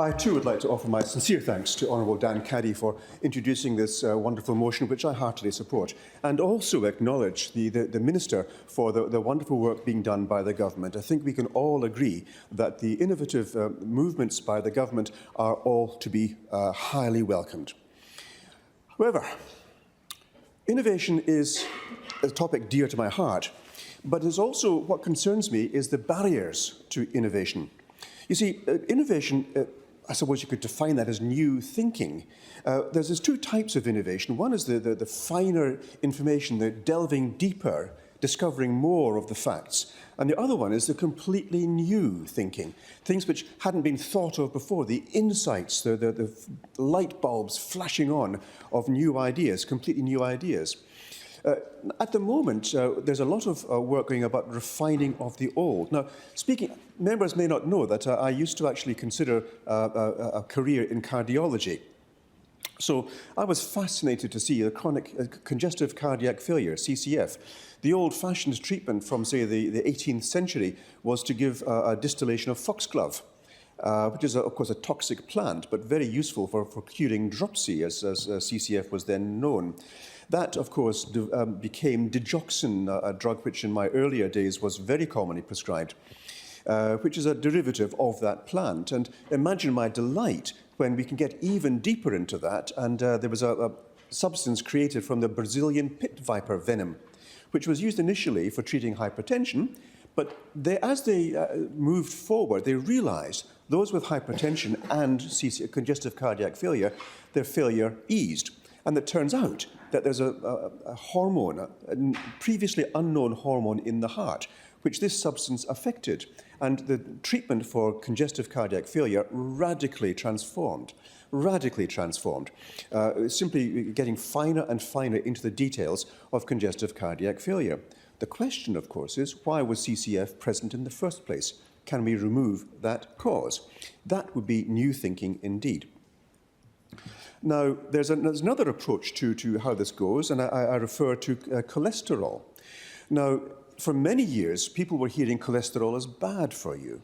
I too would like to offer my sincere thanks to Honourable Dan Caddy for introducing this wonderful motion, which I heartily support, and also acknowledge the Minister for the wonderful work being done by the government. I think we can all agree that the innovative movements by the government are all to be highly welcomed. However, innovation is a topic dear to my heart, but is also what concerns me is the barriers to innovation. You see, innovation, I suppose you could define that as new thinking. There's two types of innovation. One is the finer information, the delving deeper, discovering more of the facts. And the other one is the completely new thinking, things which hadn't been thought of before, the insights, the light bulbs flashing on of new ideas, completely new ideas. At the moment, there's a lot of work going about refining of the old. Now, members may not know that I used to actually consider a career in cardiology. So I was fascinated to see the chronic congestive cardiac failure, CCF. The old-fashioned treatment from, say, the 18th century was to give a distillation of foxglove, which is, of course, a toxic plant, but very useful for curing dropsy, as CCF was then known. That, of course, became digoxin, a drug which in my earlier days was very commonly prescribed, which is a derivative of that plant. And imagine my delight when we can get even deeper into that. And there was a substance created from the Brazilian pit viper venom, which was used initially for treating hypertension. But as they moved forward, they realized those with hypertension and congestive cardiac failure, their failure eased. And it turns out that there's a hormone, a previously unknown hormone in the heart, which this substance affected. And the treatment for congestive cardiac failure radically transformed, simply getting finer and finer into the details of congestive cardiac failure. The question, of course, is why was CCF present in the first place? Can we remove that cause? That would be new thinking indeed. Now, there's another approach to how this goes, and I refer to cholesterol. Now, for many years, people were hearing cholesterol is bad for you.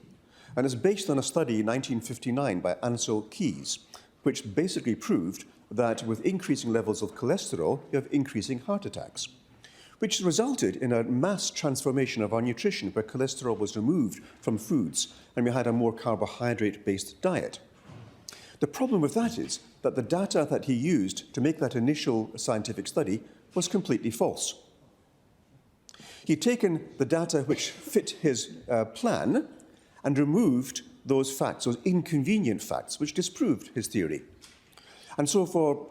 And it's based on a study in 1959 by Ansel Keys, which basically proved that with increasing levels of cholesterol, you have increasing heart attacks, which resulted in a mass transformation of our nutrition where cholesterol was removed from foods and we had a more carbohydrate-based diet. The problem with that is that the data that he used to make that initial scientific study was completely false. He'd taken the data which fit his plan and removed those facts, those inconvenient facts, which disproved his theory. And so for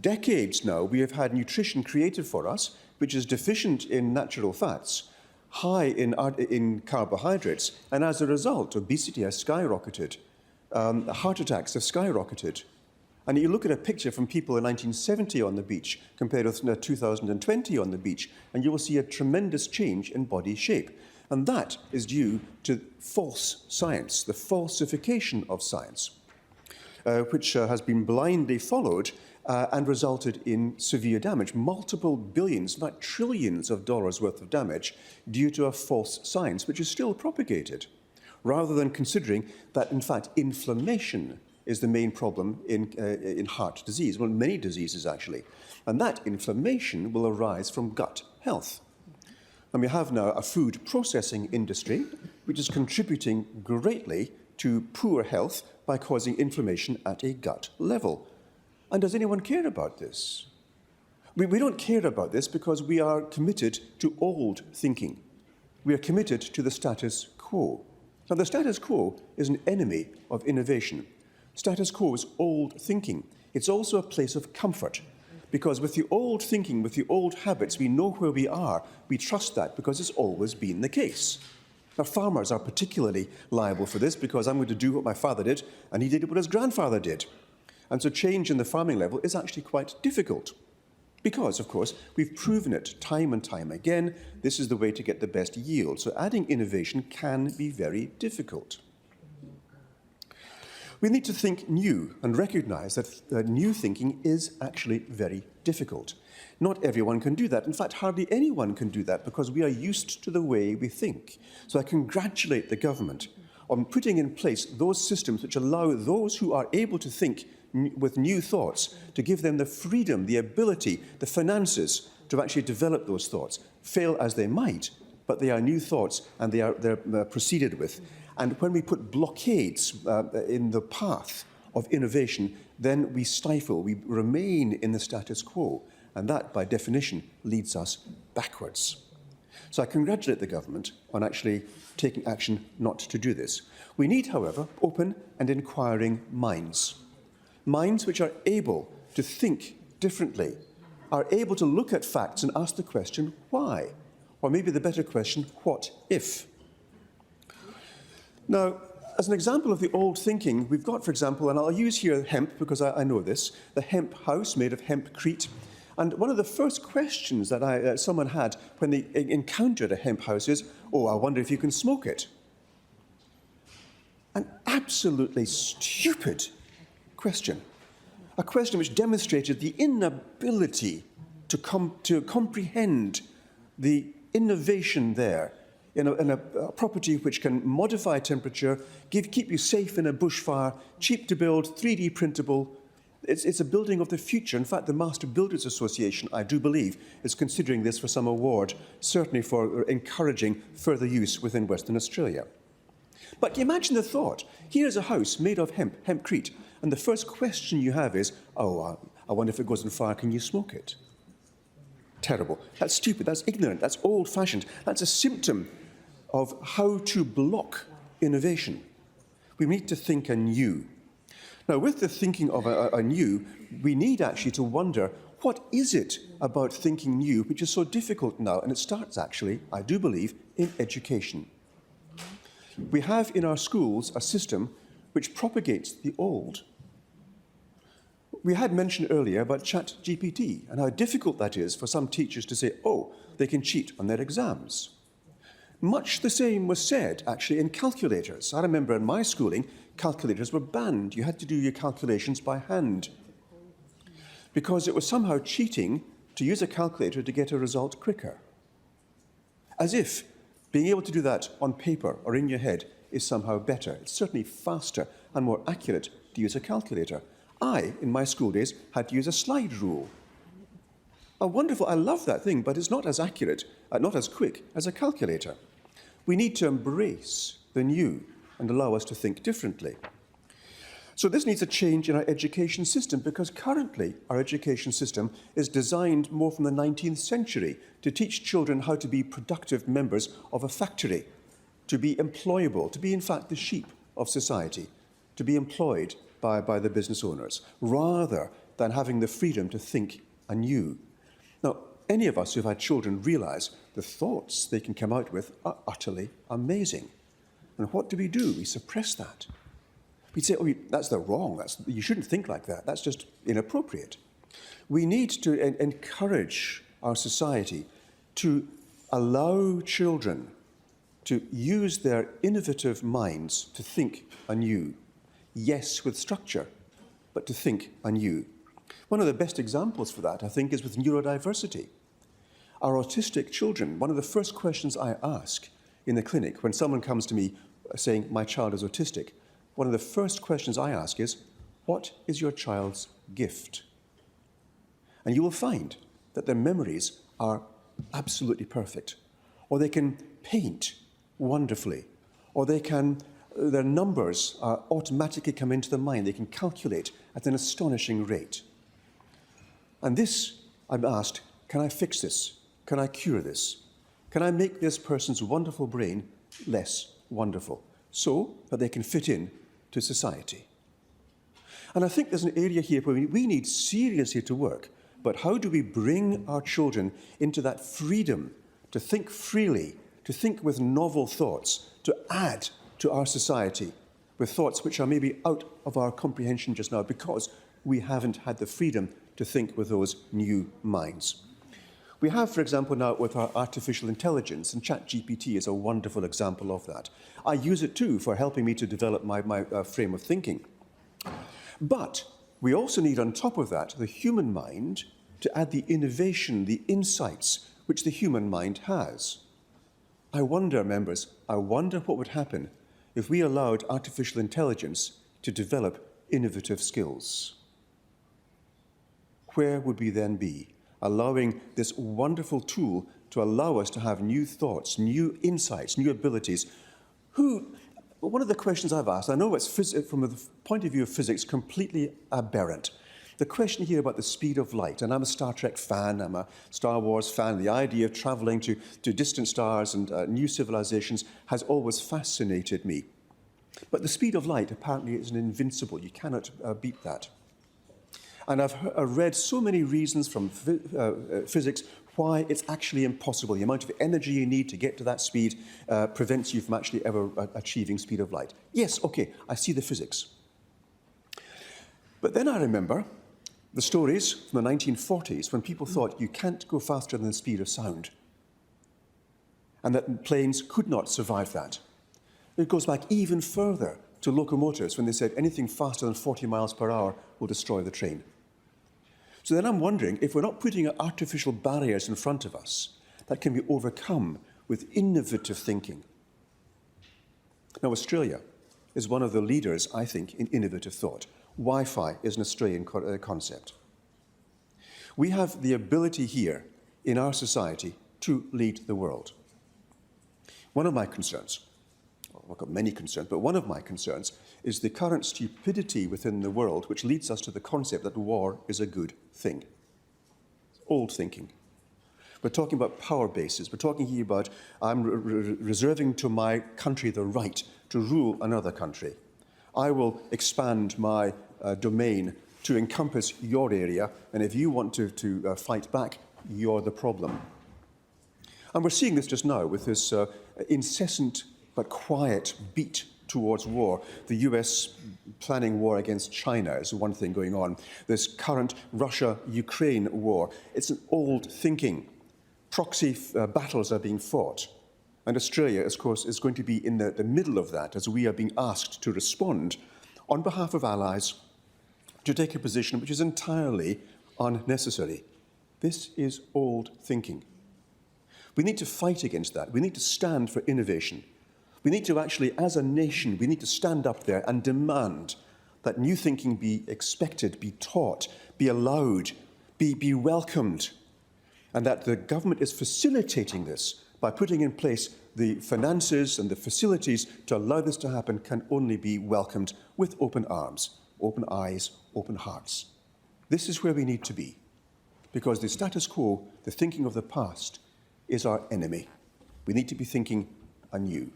decades now, we have had nutrition created for us, which is deficient in natural fats, high in carbohydrates, and as a result, obesity has skyrocketed. Heart attacks have skyrocketed. And you look at a picture from people in 1970 on the beach compared with 2020 on the beach, and you will see a tremendous change in body shape. And that is due to false science, the falsification of science, which has been blindly followed and resulted in severe damage, multiple billions, in fact trillions of dollars worth of damage due to a false science, which is still propagated, rather than considering that, in fact, inflammation is the main problem in heart disease, well, many diseases actually. And that inflammation will arise from gut health. And we have now a food processing industry which is contributing greatly to poor health by causing inflammation at a gut level. And does anyone care about this? We don't care about this because we are committed to old thinking. We are committed to the status quo. Now, the status quo is an enemy of innovation. Status quo is old thinking. It's also a place of comfort, because with the old thinking, with the old habits, we know where we are. We trust that because it's always been the case. Now, farmers are particularly liable for this because I'm going to do what my father did, and he did what his grandfather did. And so change in the farming level is actually quite difficult because, of course, we've proven it time and time again. This is the way to get the best yield. So adding innovation can be very difficult. We need to think new and recognize that new thinking is actually very difficult. Not everyone can do that. In fact, hardly anyone can do that because we are used to the way we think. So I congratulate the government on putting in place those systems which allow those who are able to think with new thoughts, to give them the freedom, the ability, the finances to actually develop those thoughts. Fail as they might, but they are new thoughts and they're proceeded with. And when we put blockades in the path of innovation, then we stifle, we remain in the status quo. And that, by definition, leads us backwards. So I congratulate the government on actually taking action not to do this. We need, however, open and inquiring minds. Minds which are able to think differently, are able to look at facts and ask the question, why? Or maybe the better question, what if? Now, as an example of the old thinking, we've got, for example, and I'll use here hemp because I know this, the hemp house made of hempcrete. And one of the first questions that someone had when they encountered a hemp house is, oh, I wonder if you can smoke it. An absolutely stupid question. A question which demonstrated the inability to comprehend the innovation there in a property which can modify temperature, keep you safe in a bushfire, cheap to build, 3D printable. It's a building of the future. In fact, the Master Builders Association, I do believe, is considering this for some award, certainly for encouraging further use within Western Australia. But imagine the thought. Here's a house made of hempcrete, and the first question you have is, oh, I wonder if it goes on fire, can you smoke it? Terrible. That's stupid. That's ignorant. That's old-fashioned. That's a symptom of how to block innovation. We need to think anew. Now, with the thinking of anew, we need actually to wonder, what is it about thinking new which is so difficult now? And it starts actually, I do believe, in education. We have in our schools a system which propagates the old. We had mentioned earlier about ChatGPT and how difficult that is for some teachers to say, oh, they can cheat on their exams. Much the same was said, actually, in calculators. I remember in my schooling, calculators were banned. You had to do your calculations by hand because it was somehow cheating to use a calculator to get a result quicker. As if being able to do that on paper or in your head is somehow better. It's certainly faster and more accurate to use a calculator. I, in my school days, had to use a slide rule. Wonderful, I love that thing, but it's not as accurate, not as quick as a calculator. We need to embrace the new and allow us to think differently. So this needs a change in our education system, because currently our education system is designed more from the 19th century to teach children how to be productive members of a factory, to be employable, to be in fact the sheep of society, to be employed by the business owners, rather than having the freedom to think anew. Now, any of us who've had children realize the thoughts they can come out with are utterly amazing. And what do? We suppress that. We say, oh, that's wrong. You shouldn't think like that. That's just inappropriate. We need to encourage our society to allow children to use their innovative minds to think anew. Yes, with structure, but to think anew. One of the best examples for that, I think, is with neurodiversity. Our autistic children, one of the first questions I ask in the clinic when someone comes to me saying, my child is autistic, one of the first questions I ask is, what is your child's gift? And you will find that their memories are absolutely perfect, or they can paint wonderfully, or their numbers automatically come into the mind. They can calculate at an astonishing rate. And this, I'm asked, can I fix this? Can I cure this? Can I make this person's wonderful brain less wonderful so that they can fit in to society? And I think there's an area here where we need seriously to work. But how do we bring our children into that freedom to think freely, to think with novel thoughts, to add to our society with thoughts which are maybe out of our comprehension just now because we haven't had the freedom to think with those new minds? We have, for example, now with our artificial intelligence, and ChatGPT is a wonderful example of that. I use it too for helping me to develop my frame of thinking. But we also need, on top of that, the human mind to add the innovation, the insights which the human mind has. I wonder, members, what would happen if we allowed artificial intelligence to develop innovative skills? Where would we then be? Allowing this wonderful tool to allow us to have new thoughts, new insights, new abilities. One of the questions I've asked, I know it's from the point of view of physics completely aberrant. The question here about the speed of light, and I'm a Star Trek fan, I'm a Star Wars fan, the idea of travelling to distant stars and new civilizations has always fascinated me. But the speed of light apparently is an invincible, you cannot beat that. And I've read so many reasons from physics why it's actually impossible. The amount of energy you need to get to that speed prevents you from actually ever achieving speed of light. Yes, okay, I see the physics. But then I remember the stories from the 1940s when people thought you can't go faster than the speed of sound, and that planes could not survive that. It goes back even further to locomotives when they said anything faster than 40 miles per hour will destroy the train. So then I'm wondering if we're not putting artificial barriers in front of us that can be overcome with innovative thinking. Now, Australia is one of the leaders, I think, in innovative thought. Wi-Fi is an Australian concept. We have the ability here in our society to lead the world. One of my concerns, I've got many concerns, but one of my concerns is the current stupidity within the world which leads us to the concept that war is a good thing. It's old thinking. We're talking about power bases. We're talking here about I'm reserving to my country the right to rule another country. I will expand my domain to encompass your area, and if you want to fight back, you're the problem. And we're seeing this just now with this incessant but quiet beat towards war. The US planning war against China is one thing going on. This current Russia-Ukraine war, it's an old thinking. Proxy battles are being fought. And Australia, of course, is going to be in the middle of that as we are being asked to respond on behalf of allies to take a position which is entirely unnecessary. This is old thinking. We need to fight against that. We need to stand for innovation. We need to actually, as a nation, we need to stand up there and demand that new thinking be expected, be taught, be allowed, be welcomed, and that the government is facilitating this by putting in place the finances and the facilities to allow this to happen can only be welcomed with open arms, open eyes, open hearts. This is where we need to be, because the status quo, the thinking of the past, is our enemy. We need to be thinking anew.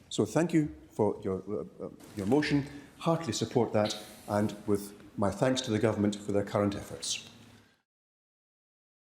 So thank you for your motion. Heartily support that, and with my thanks to the government for their current efforts.